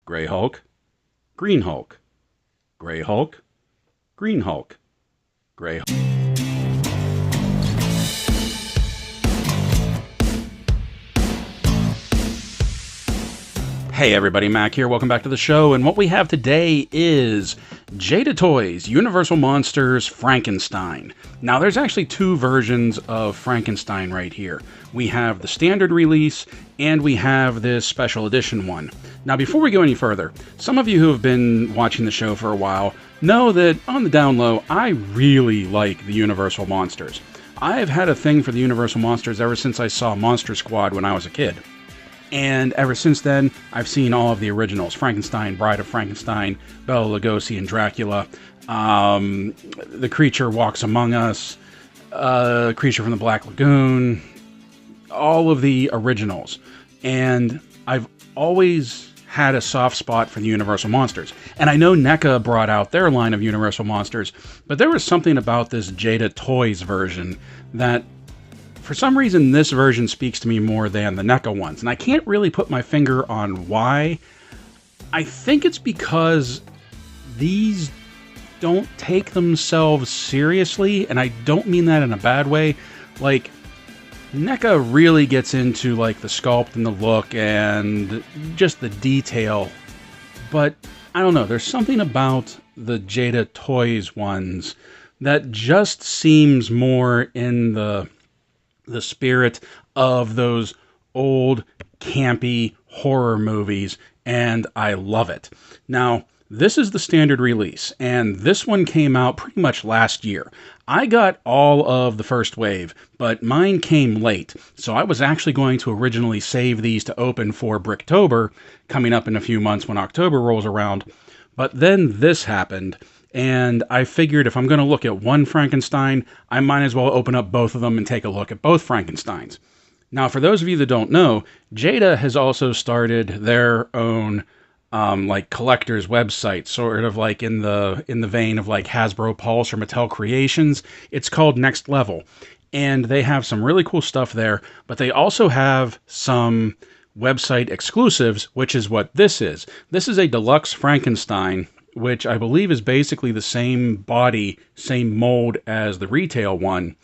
Gray Hulk, Green Hulk, Gray Hulk, Green Hulk, Gray Hulk. Hey everybody, Mac here. Welcome back to the show. And what we have today is Jada Toys Universal Monsters Frankenstein. Now there's actually two versions of Frankenstein right here. We have the standard release and we have this special edition one. Now before we go any further, some of you who have been watching the show for a while know that on the down low, I really like the Universal Monsters. I've had a thing for the Universal Monsters ever since I saw Monster Squad when I was a kid. And ever since then, I've seen all of the originals. Frankenstein, Bride of Frankenstein, Bela Lugosi and Dracula, The Creature Walks Among Us, Creature from the Black Lagoon, all of the originals. And I've always had a soft spot for the Universal Monsters. And I know NECA brought out their line of Universal Monsters, but there was something about this Jada Toys version that for some reason, this version speaks to me more than the NECA ones, and I can't really put my finger on why. I think it's because these don't take themselves seriously, and I don't mean that in a bad way. Like, NECA really gets into, like, the sculpt and the look and just the detail, but I don't know, there's something about the Jada Toys ones that just seems more in the spirit of those old campy horror movies, and I love it. Now, this is the standard release, and this one came out pretty much last year. I got all of the first wave, but mine came late, so I was actually going to originally save these to open for Bricktober, coming up in a few months when October rolls around, but then this happened, and I figured if I'm going to look at one Frankenstein, I might as well open up both of them and take a look at both Frankensteins. Now, for those of you that don't know, Jada has also started their own like collector's website, sort of like in the vein of like Hasbro Pulse or Mattel Creations. It's called Next Level, and they have some really cool stuff there. But they also have some website exclusives, which is what this is. This is a Deluxe Frankenstein, which I believe is basically the same body, same mold as the retail one,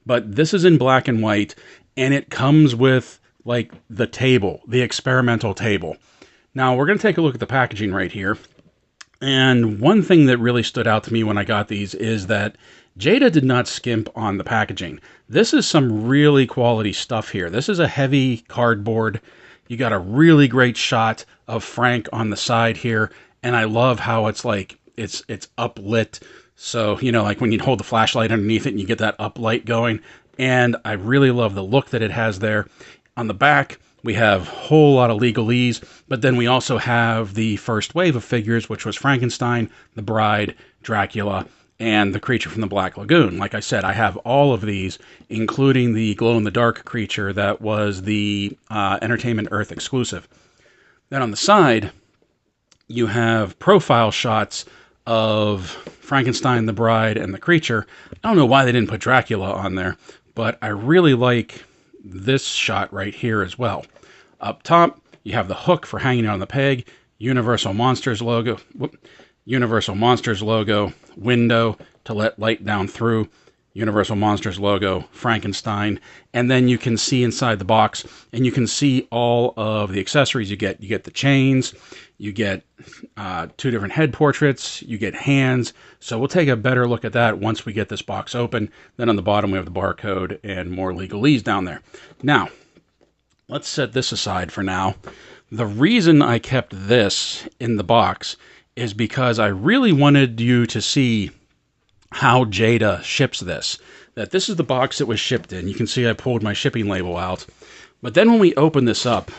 but this is in black and white, and it comes with, like, the table, the experimental table. Now, we're going to take a look at the packaging right here, and one thing that really stood out to me when I got these is that Jada did not skimp on the packaging. This is some really quality stuff here. This is a heavy cardboard. You got a really great shot of Frank on the side here, and I love how it's like, it's uplit. So, you know, like when you hold the flashlight underneath it and you get that uplight going. And I really love the look that it has there. On the back, we have a whole lot of legalese, but then we also have the first wave of figures, which was Frankenstein, the Bride, Dracula, and the Creature from the Black Lagoon. Like I said, I have all of these, including the glow-in-the-dark creature that was the Entertainment Earth exclusive. Then on the side, you have profile shots of Frankenstein, the Bride, and the Creature. I don't know why they didn't put Dracula on there, but I really like this shot right here as well. Up top, you have the hook for hanging on the peg, Universal Monsters logo, window to let light down through, Universal Monsters logo, Frankenstein, and then you can see inside the box, and you can see all of the accessories you get. You get the chains, you get two different head portraits, you get hands, so we'll take a better look at that once we get this box open. Then on the bottom we have the barcode and more legalese down there. Now, let's set this aside for now. The reason I kept this in the box is because I really wanted you to see how Jada ships this. That this is the box it was shipped in. You can see I pulled my shipping label out. But then when we open this up,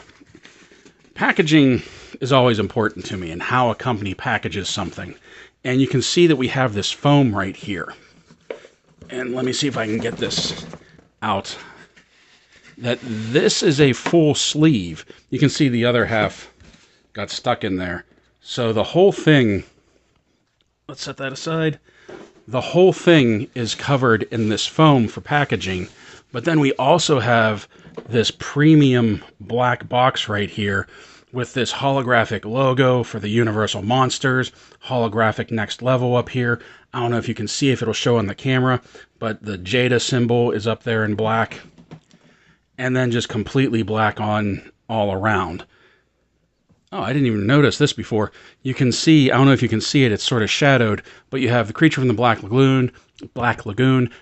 packaging is always important to me and how a company packages something. And you can see that we have this foam right here. And let me see if I can get this out. That this is a full sleeve. You can see the other half got stuck in there. So the whole thing, let's set that aside. The whole thing is covered in this foam for packaging, but then we also have this premium black box right here with this holographic logo for the Universal Monsters, holographic Next Level up here. I don't know if you can see if it'll show on the camera, but the Jada symbol is up there in black. And then just completely black on all around. Oh, I didn't even notice this before. You can see, I don't know if you can see it, it's sort of shadowed, but you have the creature from the Black Lagoon,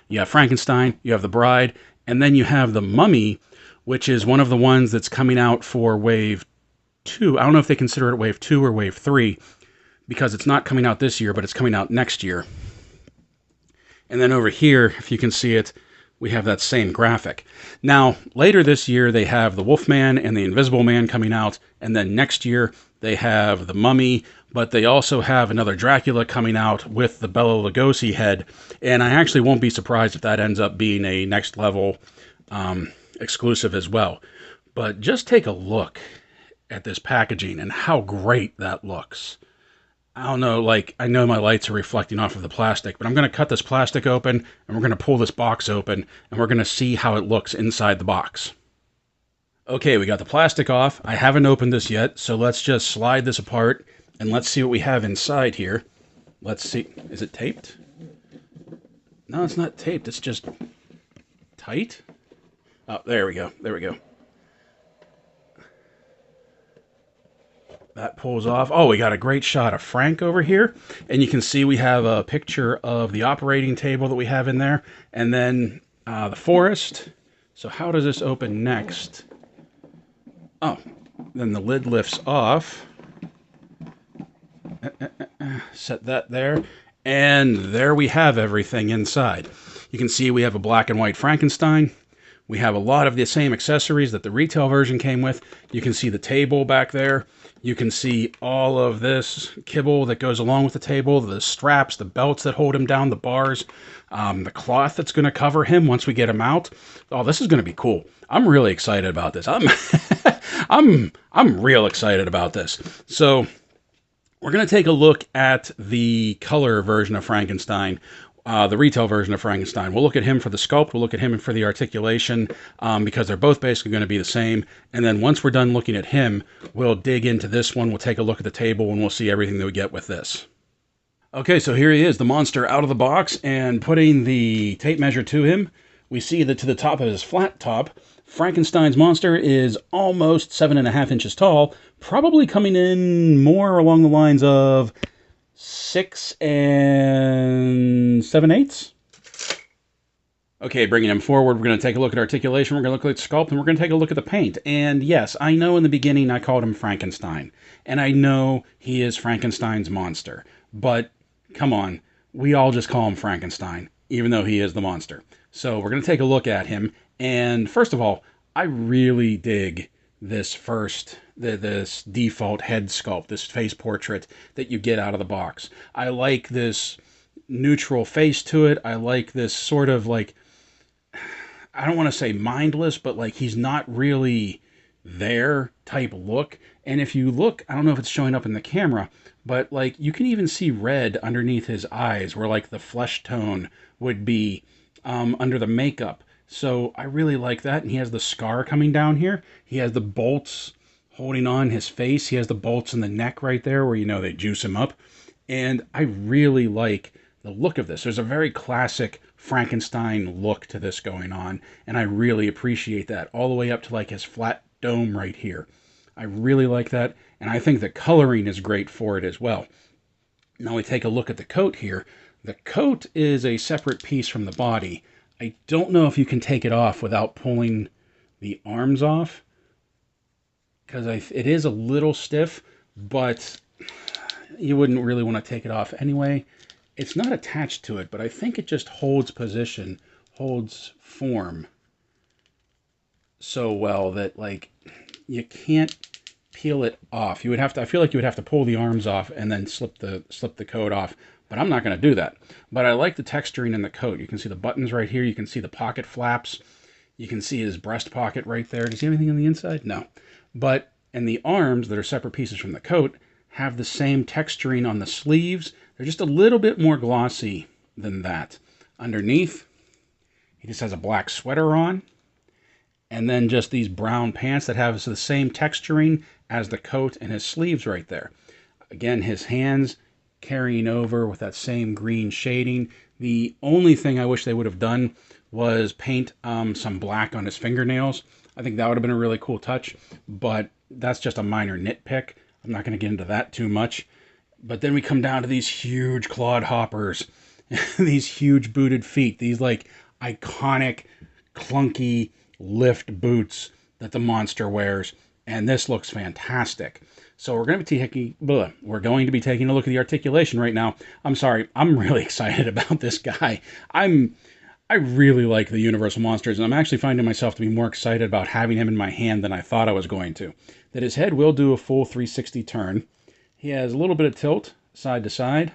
you have Frankenstein, you have the Bride, and then you have the Mummy, which is one of the ones that's coming out for Wave 2. I don't know if they consider it Wave 2 or Wave 3, because it's not coming out this year, but it's coming out next year. And then over here, if you can see it, we have that same graphic. Now, later this year, they have the Wolfman and the Invisible Man coming out, and then next year, they have the Mummy, but they also have another Dracula coming out with the Bela Lugosi head, and I actually won't be surprised if that ends up being a Next Level exclusive as well. But just take a look at this packaging and how great that looks. I don't know, like, I know my lights are reflecting off of the plastic, but I'm going to cut this plastic open, and we're going to pull this box open, and we're going to see how it looks inside the box. Okay, we got the plastic off. I haven't opened this yet, so let's just slide this apart, and let's see what we have inside here. Let's see. Is it taped? No, it's not taped. It's just tight. Oh, there we go. There we go. That pulls off. Oh, we got a great shot of Frank over here. And you can see we have a picture of the operating table that we have in there. And then the forest. So how does this open next? Oh, then the lid lifts off. Set that there. And there we have everything inside. You can see we have a black and white Frankenstein. We have a lot of the same accessories that the retail version came with. You can see the table back there. You can see all of this kibble that goes along with the table, the straps, the belts that hold him down, the bars, the cloth that's going to cover him once we get him out. Oh, this is going to be cool. I'm really excited about this. I'm real excited about this. So we're going to take a look at the color version of Frankenstein. The retail version of Frankenstein. We'll look at him for the sculpt. We'll look at him for the articulation because they're both basically going to be the same. And then once we're done looking at him, we'll dig into this one. We'll take a look at the table and we'll see everything that we get with this. Okay, so here he is, the monster out of the box, and putting the tape measure to him. We see that to the top of his flat top, Frankenstein's monster is almost 7.5 inches tall, probably coming in more along the lines of 6 7/8. Okay, bringing him forward, we're going to take a look at articulation, we're going to look at sculpt, and we're going to take a look at the paint. And yes, I know in the beginning I called him Frankenstein, and I know he is Frankenstein's monster, but come on, we all just call him Frankenstein, even though he is the monster. So we're going to take a look at him, and first of all, I really dig this this default head sculpt, this face portrait that you get out of the box. I like this neutral face to it. I like this sort of like, I don't want to say mindless, but like he's not really there type look. And if you look, I don't know if it's showing up in the camera, but like you can even see red underneath his eyes where like the flesh tone would be under the makeup. So I really like that. And he has the scar coming down here. He has the bolts holding on his face. He has the bolts in the neck right there where, you know, they juice him up. And I really like the look of this. There's a very classic Frankenstein look to this going on. And I really appreciate that all the way up to like his flat dome right here. I really like that. And I think the coloring is great for it as well. Now we take a look at the coat here. The coat is a separate piece from the body. I don't know if you can take it off without pulling the arms off, because it is a little stiff, but you wouldn't really want to take it off anyway. It's not attached to it, but I think it just holds position, holds form so well that like you can't peel it off. You would have to, I feel like you would have to pull the arms off and then slip the coat off. But I'm not going to do that. But I like the texturing in the coat. You can see the buttons right here. You can see the pocket flaps. You can see his breast pocket right there. Do you see anything on the inside? No. But and the arms that are separate pieces from the coat have the same texturing on the sleeves. They're just a little bit more glossy than that. Underneath, he just has a black sweater on. And then just these brown pants that have the same texturing as the coat and his sleeves right there. Again, his hands carrying over with that same green shading. The only thing I wish they would have done was paint some black on his fingernails. I think that would have been a really cool touch, but that's just a minor nitpick. I'm not going to get into that too much. But then we come down to these huge clod hoppers, these huge booted feet, these like iconic, clunky lift boots that the monster wears, and this looks fantastic. So we're going to be taking a look at the articulation right now. I'm sorry, I'm really excited about this guy. I really like the Universal Monsters, and I'm actually finding myself to be more excited about having him in my hand than I thought I was going to. That his head will do a full 360 turn. He has a little bit of tilt side to side.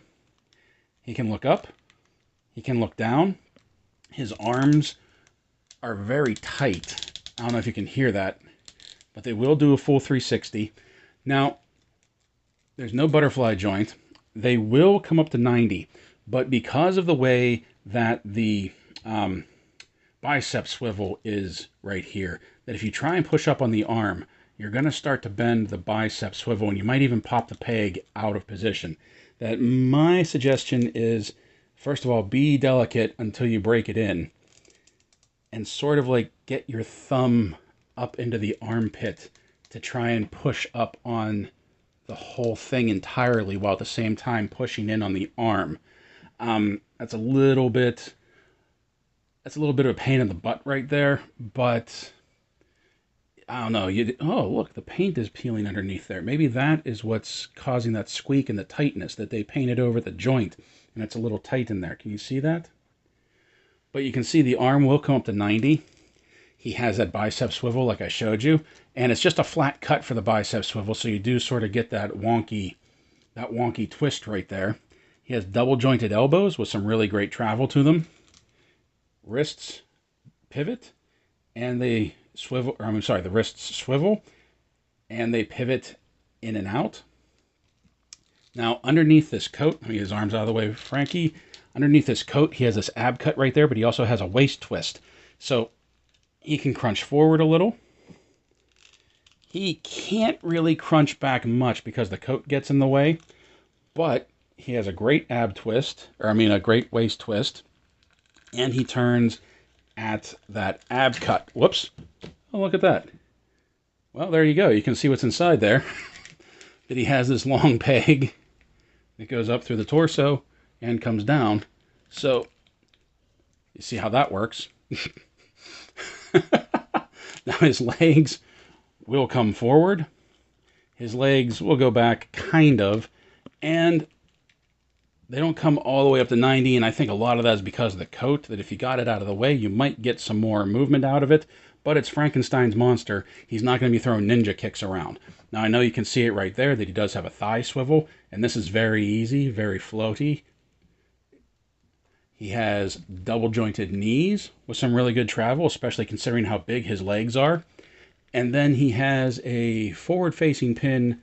He can look up. He can look down. His arms are very tight. I don't know if you can hear that, but they will do a full 360. Now, there's no butterfly joint. They will come up to 90, but because of the way that the bicep swivel is right here, that if you try and push up on the arm, you're going to start to bend the bicep swivel, and you might even pop the peg out of position. That my suggestion is, first of all, be delicate until you break it in, and sort of like get your thumb up into the armpit to try and push up on the whole thing entirely while at the same time pushing in on the arm. That's a little bit of a pain in the butt right there, but I don't know. Oh, look, the paint is peeling underneath there. Maybe that is what's causing that squeak and the tightness, that they painted over the joint, and it's a little tight in there. Can you see that? But you can see the arm will come up to 90. He has that bicep swivel like I showed you, and it's just a flat cut for the bicep swivel, so you do sort of get that wonky twist right there. He has double jointed elbows with some really great travel to them. Wrists pivot, and they swivel, the wrists swivel, and they pivot in and out. Now, underneath this coat, let me get his arms out of the way, Frankie. Underneath this coat, he has this ab cut right there, but he also has a waist twist. So he can crunch forward a little. He can't really crunch back much because the coat gets in the way, but he has a great ab twist, a great waist twist, and he turns at that ab cut. Whoops. Oh, look at that. Well, there you go. You can see what's inside there. That he has this long peg that goes up through the torso and comes down. So, you see how that works. Now his legs will come forward. His legs will go back, kind of. And they don't come all the way up to 90, and I think a lot of that is because of the coat, that if you got it out of the way, you might get some more movement out of it, but it's Frankenstein's monster. He's not going to be throwing ninja kicks around. Now, I know you can see it right there that he does have a thigh swivel, and this is very easy, very floaty. He has double-jointed knees with some really good travel, especially considering how big his legs are. And then he has a forward-facing pin.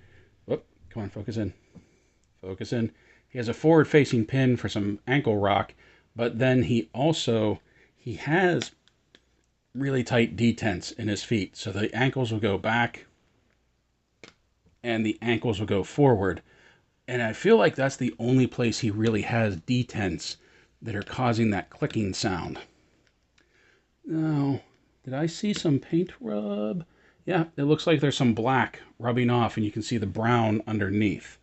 Whoop, come on, focus in. Focus in. He has a forward-facing pin for some ankle rock, but then he has really tight detents in his feet. So the ankles will go back and the ankles will go forward. And I feel like that's the only place he really has detents that are causing that clicking sound. Now, did I see some paint rub? Yeah, it looks like there's some black rubbing off, and you can see the brown underneath.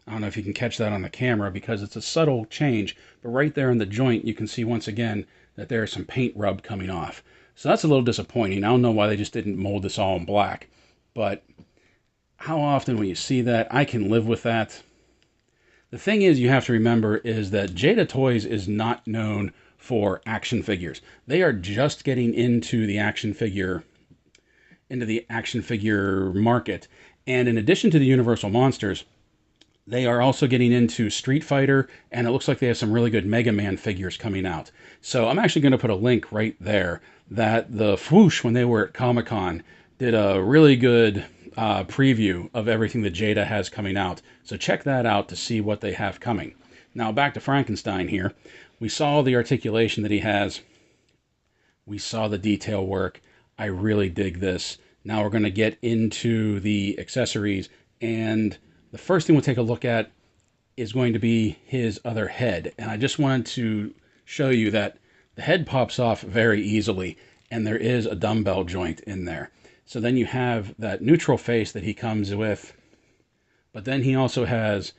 I don't know if you can catch that on the camera because it's a subtle change, but right there in the joint, you can see once again that there's some paint rub coming off. So that's a little disappointing. I don't know why they just didn't mold this all in black, but how often when you see that, I can live with that. The thing is, you have to remember is that Jada Toys is not known for action figures. They are just getting into the action figure market. And in addition to the Universal Monsters, they are also getting into Street Fighter, and it looks like they have some really good Mega Man figures coming out. So I'm actually going to put a link right there that the Fwoosh, when they were at Comic-Con, did a really good preview of everything that Jada has coming out. So check that out to see what they have coming. Now back to Frankenstein here. We saw the articulation that he has. We saw the detail work. I really dig this. Now we're going to get into the accessories, and the first thing we'll take a look at is going to be his other head. And I just wanted to show you that the head pops off very easily, and there is a dumbbell joint in there. So then you have that neutral face that he comes with, but then he also has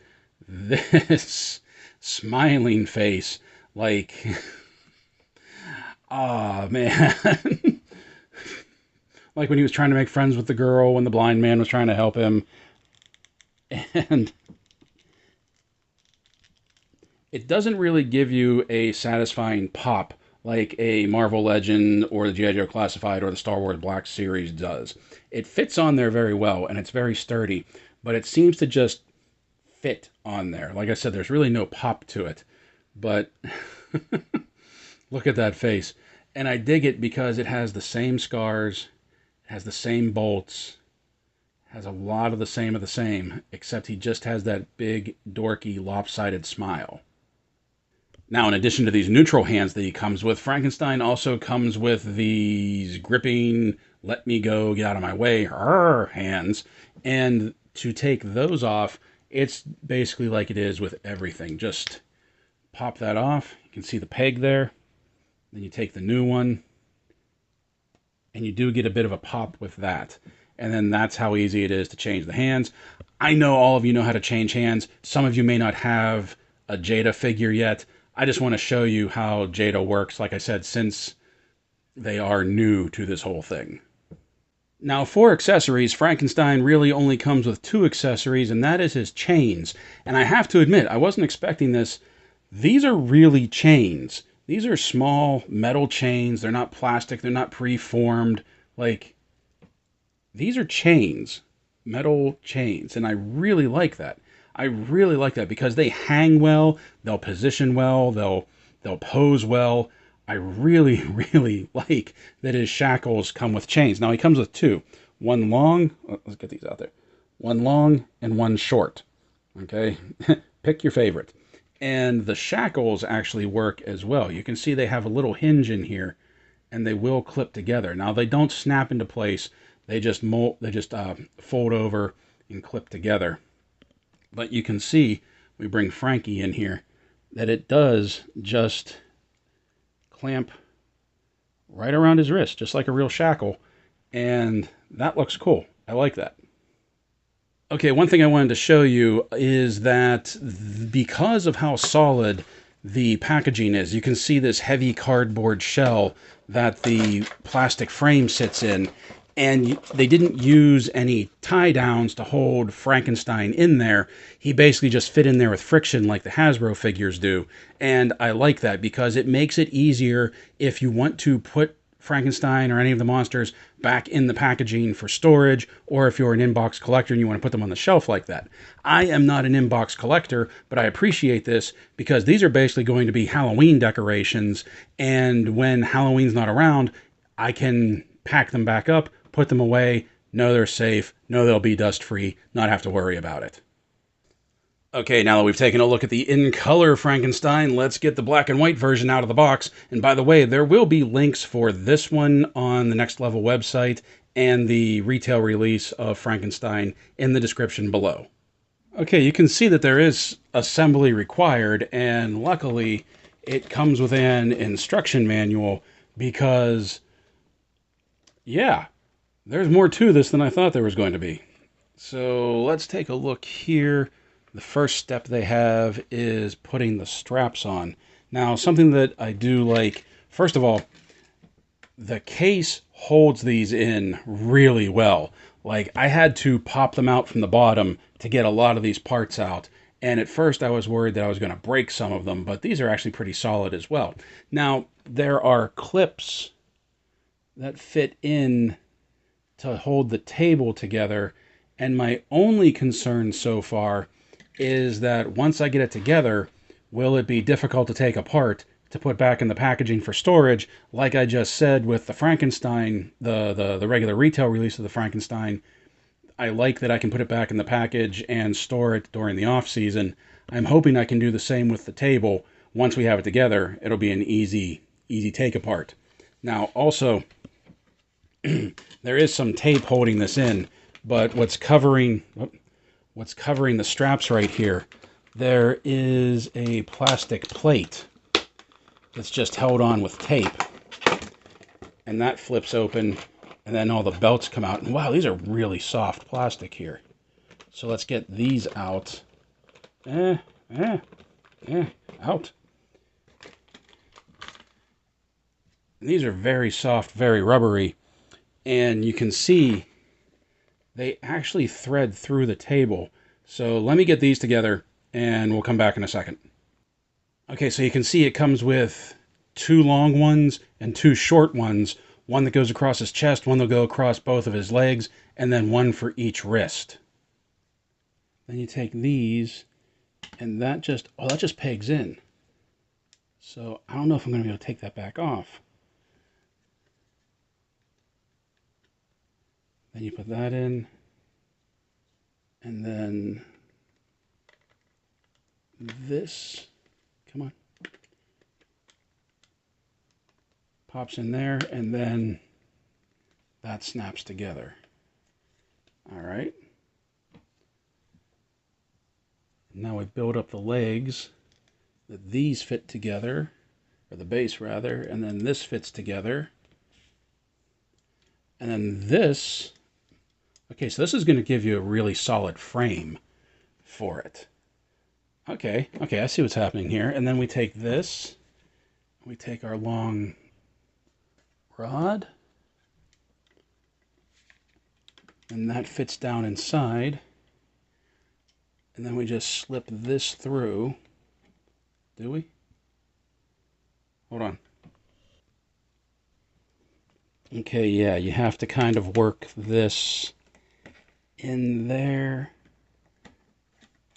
this smiling face, like, ah, man. Like when he was trying to make friends with the girl when the blind man was trying to help him. And it doesn't really give you a satisfying pop like a Marvel Legend or the G.I. Joe Classified or the Star Wars Black Series does. It fits on there very well, and it's very sturdy, but it seems to just fit on there. Like I said, there's really no pop to it, but look at that face. And I dig it because it has the same scars, it has the same bolts, has a lot of the same, except he just has that big, dorky, lopsided smile. Now, in addition to these neutral hands that he comes with, Frankenstein also comes with these gripping, let me go, get out of my way, hands. And to take those off, it's basically like it is with everything. Just pop that off. You can see the peg there. Then you take the new one, and you do get a bit of a pop with that. And then that's how easy it is to change the hands. I know all of you know how to change hands. Some of you may not have a Jada figure yet. I just want to show you how Jada works, like I said, since they are new to this whole thing. Now, for accessories, Frankenstein really only comes with 2 accessories, and that is his chains. And I have to admit, I wasn't expecting this. These are really chains. These are small metal chains. They're not plastic. They're not preformed. Like, these are chains, metal chains, and I really like that. I really like that because they hang well, they'll position well, they'll pose well. I really, really like that his shackles come with chains. Now he comes with 2. One long, let's get these out there. One long and one short. Okay, pick your favorite. And the shackles actually work as well. You can see they have a little hinge in here, and they will clip together. Now they don't snap into place. They just fold over and clip together. But you can see, we bring Frankie in here, that it does just clamp right around his wrist, just like a real shackle. And that looks cool. I like that. Okay, one thing I wanted to show you is that because of how solid the packaging is, you can see this heavy cardboard shell that the plastic frame sits in. And they didn't use any tie downs to hold Frankenstein in there. He basically just fit in there with friction like the Hasbro figures do. And I like that because it makes it easier if you want to put Frankenstein or any of the monsters back in the packaging for storage, or if you're an inbox collector and you want to put them on the shelf like that. I am not an inbox collector, but I appreciate this because these are basically going to be Halloween decorations. And when Halloween's not around, I can pack them back up, put them away, know they're safe, know they'll be dust-free, not have to worry about it. Okay, now that we've taken a look at the in-color Frankenstein, let's get the black and white version out of the box. And by the way, there will be links for this one on the Next Level website and the retail release of Frankenstein in the description below. Okay, you can see that there is assembly required, and luckily it comes with an instruction manual because, yeah, there's more to this than I thought there was going to be. So let's take a look here. The first step they have is putting the straps on. Now, something that I do like, first of all, the case holds these in really well. Like, I had to pop them out from the bottom to get a lot of these parts out. And at first I was worried that I was going to break some of them, but these are actually pretty solid as well. Now, there are clips that fit in to hold the table together, and my only concern so far is that once I get it together, will it be difficult to take apart to put back in the packaging for storage? Like I just said with the Frankenstein, the regular retail release of the Frankenstein, I like that I can put it back in the package and store it during the off season. I'm hoping I can do the same with the table. Once we have it together, it'll be an easy take apart. Now, also, There is some tape holding this in, but what's covering the straps right here, there is a plastic plate that's just held on with tape. And that flips open, and then all the belts come out. And wow, these are really soft plastic here. So let's get these out. Out. And these are very soft, very rubbery. And you can see they actually thread through the table. So let me get these together, and we'll come back in a second. Okay, so you can see it comes with 2 long ones and 2 short ones. One that goes across his chest, one that'll go across both of his legs, and then one for each wrist. Then you take these, and that just pegs in. So I don't know if I'm going to be able to take that back off. Then you put that in, and then this, come on, pops in there, and then that snaps together. All right. Now we build up the legs, that these fit together, or the base rather, and then this fits together. And then this, okay, so this is going to give you a really solid frame for it. Okay, I see what's happening here. And then we take this, we take our long rod, and that fits down inside. And then we just slip this through. Do we? Hold on. Okay, yeah, you have to kind of work this in there,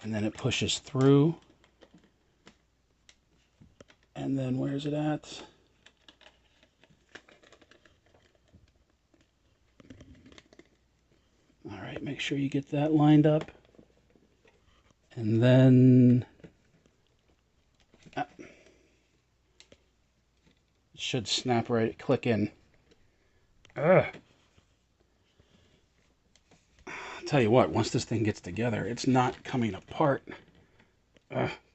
and then it pushes through. And then where's it at? All right, make sure you get that lined up. And then it should snap right, click in. I'll tell you what, once this thing gets together, it's not coming apart.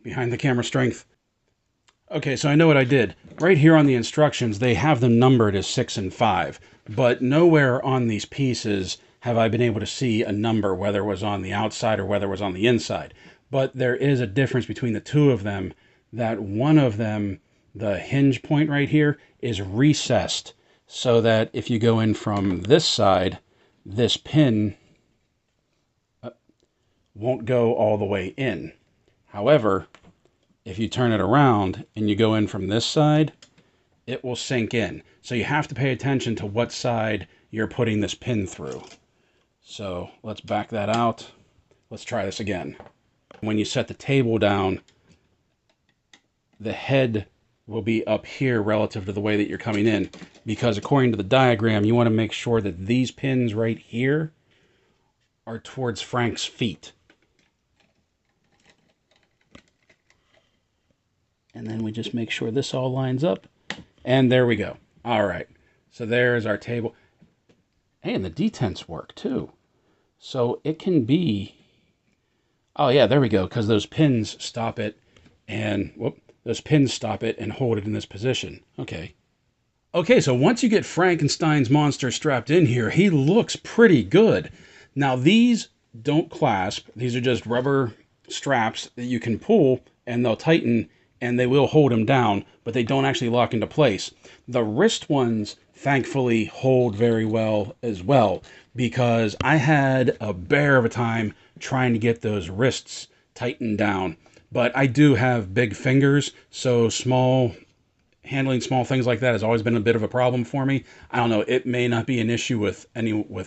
Behind the camera strength. Okay, so I know what I did. Right here on the instructions, they have them numbered as 6 and 5, but nowhere on these pieces have I been able to see a number, whether it was on the outside or whether it was on the inside. But there is a difference between the two of them, that one of them, the hinge point right here, is recessed, so that if you go in from this side, this pin won't go all the way in. However, if you turn it around and you go in from this side, it will sink in. So you have to pay attention to what side you're putting this pin through. So let's back that out. Let's try this again. When you set the table down, the head will be up here relative to the way that you're coming in, because according to the diagram, you want to make sure that these pins right here are towards Frank's feet. And then we just make sure this all lines up, and there we go. All right, so there's our table. Hey, and the detents work too. So it can be, oh yeah, there we go, because those pins stop it, and whoop, those pins stop it and hold it in this position. Okay. Okay, so once you get Frankenstein's monster strapped in here, he looks pretty good. Now these don't clasp. These are just rubber straps that you can pull, and they'll tighten, and they will hold him down, but they don't actually lock into place. The wrist ones, thankfully, hold very well as well, because I had a bear of a time trying to get those wrists tightened down. But I do have big fingers, so handling small things like that has always been a bit of a problem for me. I don't know, it may not be an issue with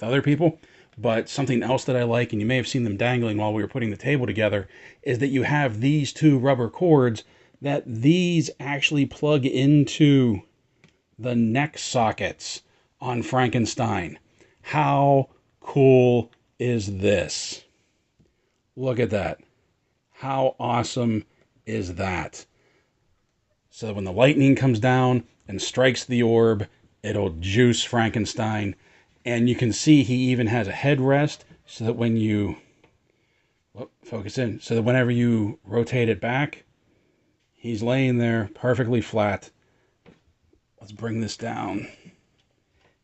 other people, but something else that I like, and you may have seen them dangling while we were putting the table together, is that you have these 2 rubber cords that these actually plug into the neck sockets on Frankenstein. How cool is this? Look at that. How awesome is that? So when the lightning comes down and strikes the orb, it'll juice Frankenstein. And you can see he even has a headrest so that when you focus in, so that whenever you rotate it back, he's laying there perfectly flat. Let's bring this down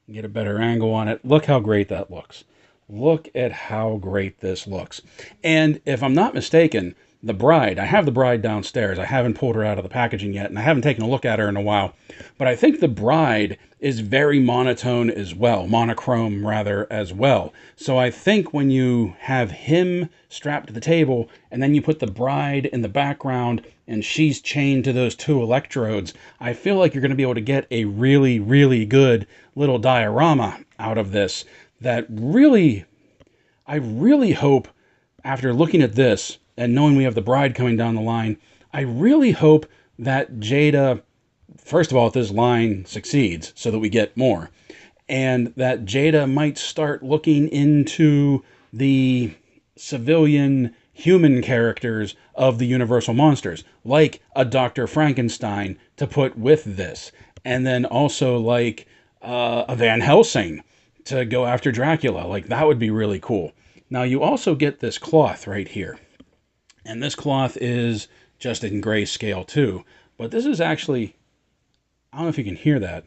and get a better angle on it. Look how great that looks. Look at how great this looks. And if I'm not mistaken, the bride, I have the bride downstairs. I haven't pulled her out of the packaging yet, and I haven't taken a look at her in a while. But I think the bride is very monotone as well, monochrome rather as well. So I think when you have him strapped to the table, and then you put the bride in the background, and she's chained to those two electrodes, I feel like you're going to be able to get a really, really good little diorama out of this that really, I really hope, after looking at this, and knowing we have the bride coming down the line, I really hope that Jada, first of all, if this line succeeds so that we get more, and that Jada might start looking into the civilian human characters of the Universal monsters, like a Dr. Frankenstein to put with this, and then also like a Van Helsing to go after Dracula. Like, that would be really cool. Now, you also get this cloth right here. And this cloth is just in grayscale too. But this is actually, I don't know if you can hear that.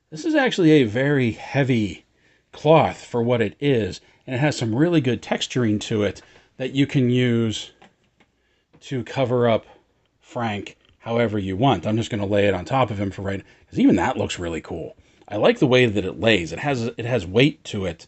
This is actually a very heavy cloth for what it is. And it has some really good texturing to it that you can use to cover up Frank however you want. I'm just going to lay it on top of him for right now, because even that looks really cool. I like the way that it lays. It has weight to it.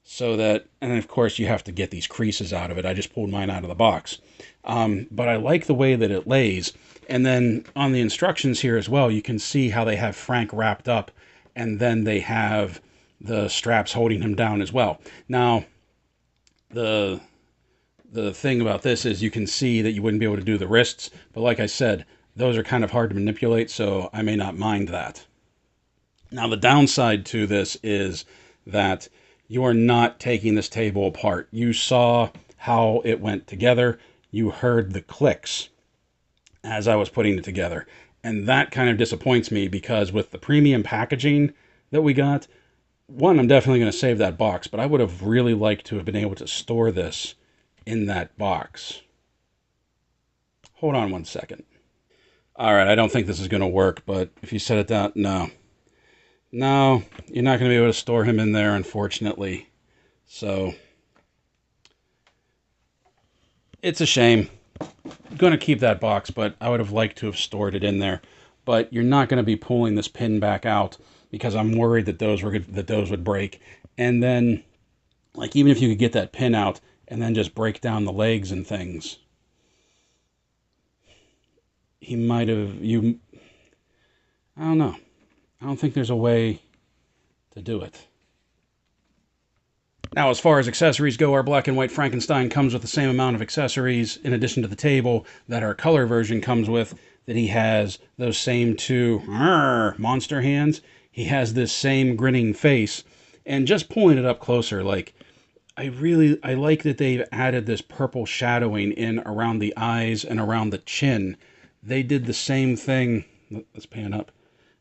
So that, and of course you have to get these creases out of it. I just pulled mine out of the box. But I like the way that it lays. And then on the instructions here as well, you can see how they have Frank wrapped up, and then they have the straps holding him down as well. Now, the thing about this is you can see that you wouldn't be able to do the wrists, but like I said, those are kind of hard to manipulate, so I may not mind that. Now, the downside to this is that you are not taking this table apart. You saw how it went together. You heard the clicks as I was putting it together. And that kind of disappoints me, because with the premium packaging that we got, one, I'm definitely going to save that box, but I would have really liked to have been able to store this in that box. Hold on one second. All right, I don't think this is going to work, but if you set it down, no. No, you're not going to be able to store him in there, unfortunately. So, it's a shame. I'm going to keep that box, but I would have liked to have stored it in there. But you're not going to be pulling this pin back out, because I'm worried that those would break. And then, like, even if you could get that pin out and then just break down the legs and things, he might have, I don't know. I don't think there's a way to do it. Now, as far as accessories go, our black and white Frankenstein comes with the same amount of accessories in addition to the table that our color version comes with, that he has those same two monster hands. He has this same grinning face. And just pulling it up closer, like, I like that they've added this purple shadowing in around the eyes and around the chin. They did the same thing. Let's pan up.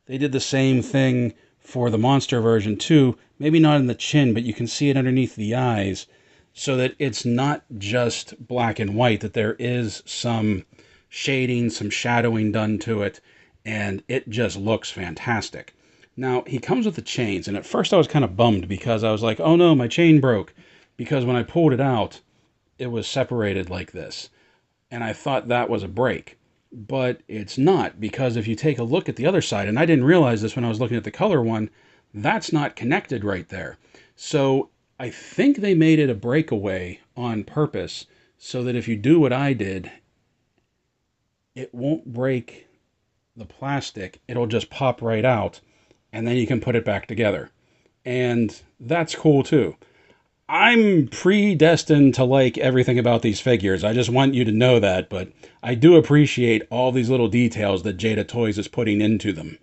They did the same thing for the monster version too. Maybe not in the chin, but you can see it underneath the eyes, so that it's not just black and white, that there is some shading, some shadowing done to it, and it just looks fantastic. Now, he comes with the chains, and at first I was kind of bummed, because I was like, oh no, my chain broke, because when I pulled it out, it was separated like this, and I thought that was a break. But it's not, because if you take a look at the other side, and I didn't realize this when I was looking at the color one, that's not connected right there. So I think they made it a breakaway on purpose, so that if you do what I did, it won't break the plastic. It'll just pop right out, and then you can put it back together. And that's cool too. I'm predestined to like everything about these figures. I just want you to know that, but I do appreciate all these little details that Jada Toys is putting into them.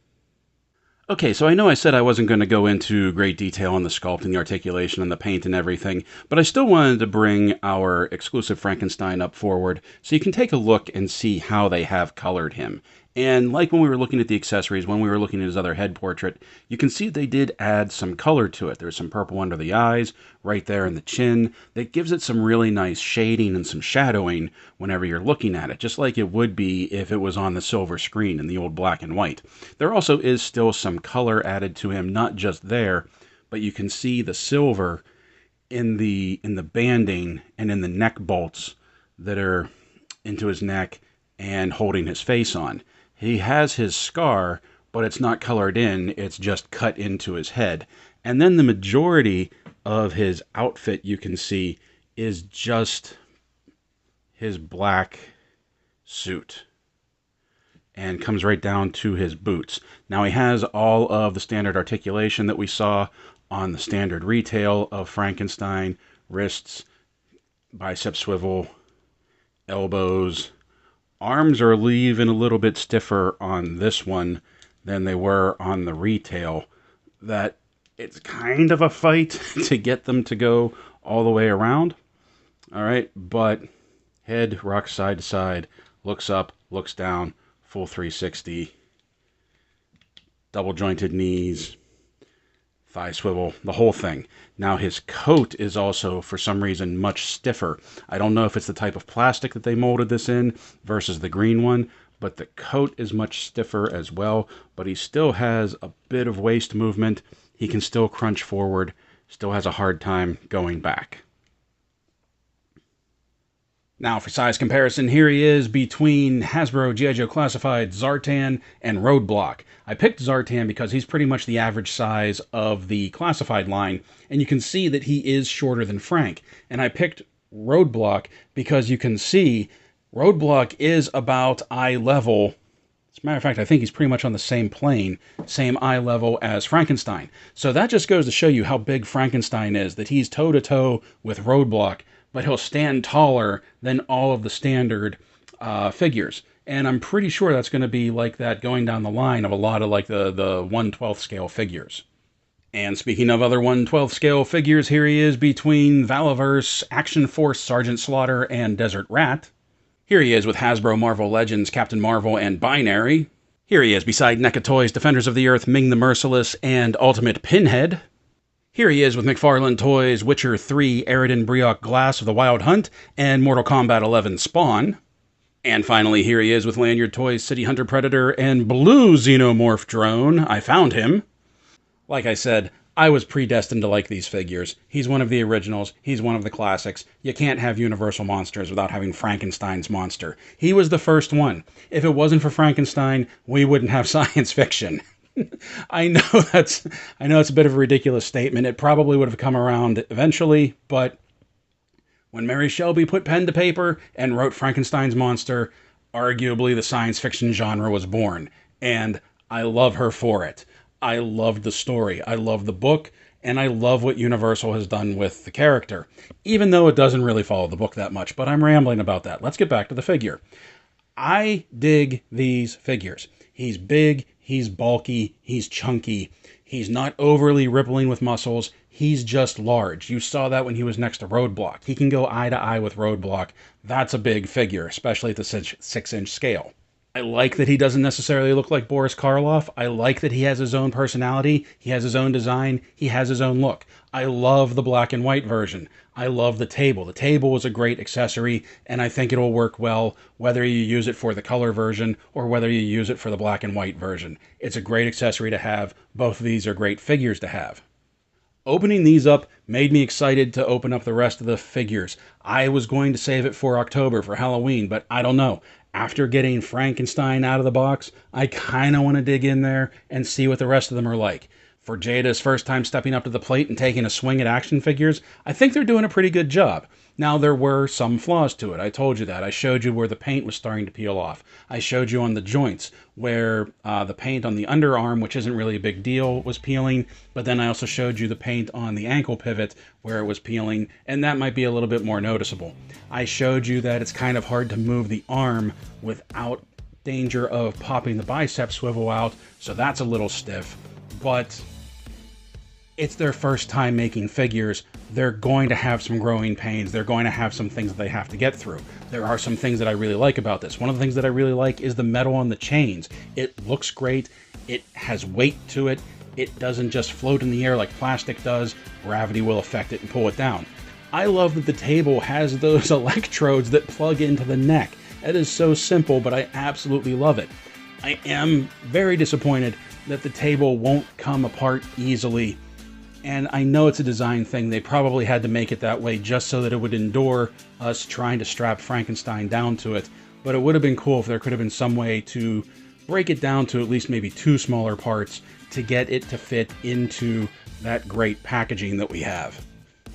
Okay, so I know I said I wasn't going to go into great detail on the sculpt and the articulation and the paint and everything, but I still wanted to bring our exclusive Frankenstein up forward so you can take a look and see how they have colored him. And like when we were looking at the accessories, when we were looking at his other head portrait, you can see they did add some color to it. There's some purple under the eyes, right there in the chin, that gives it some really nice shading and some shadowing whenever you're looking at it, just like it would be if it was on the silver screen in the old black and white. There also is still some color added to him, not just there, but you can see the silver in the banding and in the neck bolts that are into his neck and holding his face on. He has his scar, but it's not colored in, it's just cut into his head. And then the majority of his outfit, you can see, is just his black suit. And comes right down to his boots. Now he has all of the standard articulation that we saw on the standard retail of Frankenstein: wrists, bicep swivel, elbows. Arms are even a little bit stiffer on this one than they were on the retail. That it's kind of a fight to get them to go all the way around. All right, but head rocks side to side, looks up, looks down, full 360, double jointed knees, thigh swivel, the whole thing. Now his coat is also, for some reason, much stiffer. I don't know if it's the type of plastic that they molded this in versus the green one, but the coat is much stiffer as well, but he still has a bit of waist movement. He can still crunch forward, still has a hard time going back. Now for size comparison, here he is between Hasbro G.I. Joe Classified Zartan and Roadblock. I picked Zartan because he's pretty much the average size of the Classified line, and you can see that he is shorter than Frank. And I picked Roadblock because you can see Roadblock is about eye level. As a matter of fact, I think he's pretty much on the same plane, same eye level as Frankenstein. So that just goes to show you how big Frankenstein is, that he's toe-to-toe with Roadblock, but he'll stand taller than all of the standard figures. And I'm pretty sure that's going to be like that going down the line of a lot of like the 1/12 scale figures. And speaking of other 1/12 scale figures, here he is between Valaverse, Action Force Sergeant Slaughter, and Desert Rat. Here he is with Hasbro Marvel Legends, Captain Marvel, and Binary. Here he is beside NECA Toys, Defenders of the Earth, Ming the Merciless, and Ultimate Pinhead. Here he is with McFarlane Toys, Witcher 3, Eridan Brioc Glass of the Wild Hunt, and Mortal Kombat 11 Spawn. And finally, here he is with Lanyard Toys, City Hunter Predator, and Blue Xenomorph Drone. I found him. Like I said, I was predestined to like these figures. He's one of the originals. He's one of the classics. You can't have Universal monsters without having Frankenstein's monster. He was the first one. If it wasn't for Frankenstein, we wouldn't have science fiction. I know it's a bit of a ridiculous statement. It probably would have come around eventually, but when Mary Shelley put pen to paper and wrote Frankenstein's monster, arguably the science fiction genre was born, and I love her for it. I loved the story, I love the book, and I love what Universal has done with the character, even though it doesn't really follow the book that much, but I'm rambling about that. Let's get back to the figure. I dig these figures. He's big, he's bulky, he's chunky, he's not overly rippling with muscles, he's just large. You saw that when he was next to Roadblock. He can go eye to eye with Roadblock. That's a big figure, especially at the 6-inch scale. I like that he doesn't necessarily look like Boris Karloff. I like that he has his own personality, he has his own design, he has his own look. I love the black and white version. I love the table. The table is a great accessory, and I think it'll work well whether you use it for the color version or whether you use it for the black and white version. It's a great accessory to have. Both of these are great figures to have. Opening these up made me excited to open up the rest of the figures. I was going to save it for October, for Halloween, but I don't know. After getting Frankenstein out of the box, I kind of want to dig in there and see what the rest of them are like. For Jada's first time stepping up to the plate and taking a swing at action figures, I think they're doing a pretty good job. Now, there were some flaws to it. I told you that. I showed you where the paint was starting to peel off. I showed you on the joints where the paint on the underarm, which isn't really a big deal, was peeling. But then I also showed you the paint on the ankle pivot where it was peeling, and that might be a little bit more noticeable. I showed you that it's kind of hard to move the arm without danger of popping the bicep swivel out, so that's a little stiff. But it's their first time making figures. They're going to have some growing pains. They're going to have some things that they have to get through. There are some things that I really like about this. One of the things that I really like is the metal on the chains. It looks great. It has weight to it. It doesn't just float in the air like plastic does. Gravity will affect it and pull it down. I love that the table has those electrodes that plug into the neck. That is so simple, but I absolutely love it. I am very disappointed that the table won't come apart easily. And I know it's a design thing. They probably had to make it that way just so that it would endure us trying to strap Frankenstein down to it. But it would have been cool if there could have been some way to break it down to at least maybe 2 smaller parts to get it to fit into that great packaging that we have.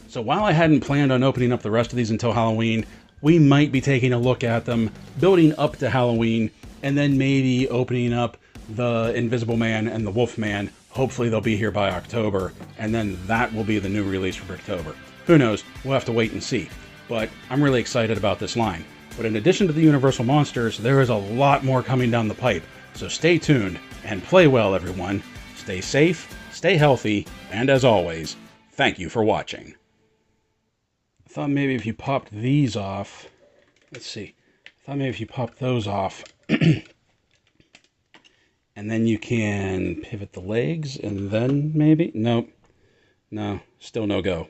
So while I hadn't planned on opening up the rest of these until Halloween, we might be taking a look at them, building up to Halloween, and then maybe opening up the Invisible Man and the Wolf Man. Hopefully they'll be here by October, and then that will be the new release for October. Who knows? We'll have to wait and see. But I'm really excited about this line. But in addition to the Universal Monsters, there is a lot more coming down the pipe. So stay tuned and play well, everyone. Stay safe, stay healthy, and as always, thank you for watching. I thought maybe if you popped these off, let's see. I thought maybe if you popped those off, and then you can pivot the legs, and then maybe, nope, no, still no go.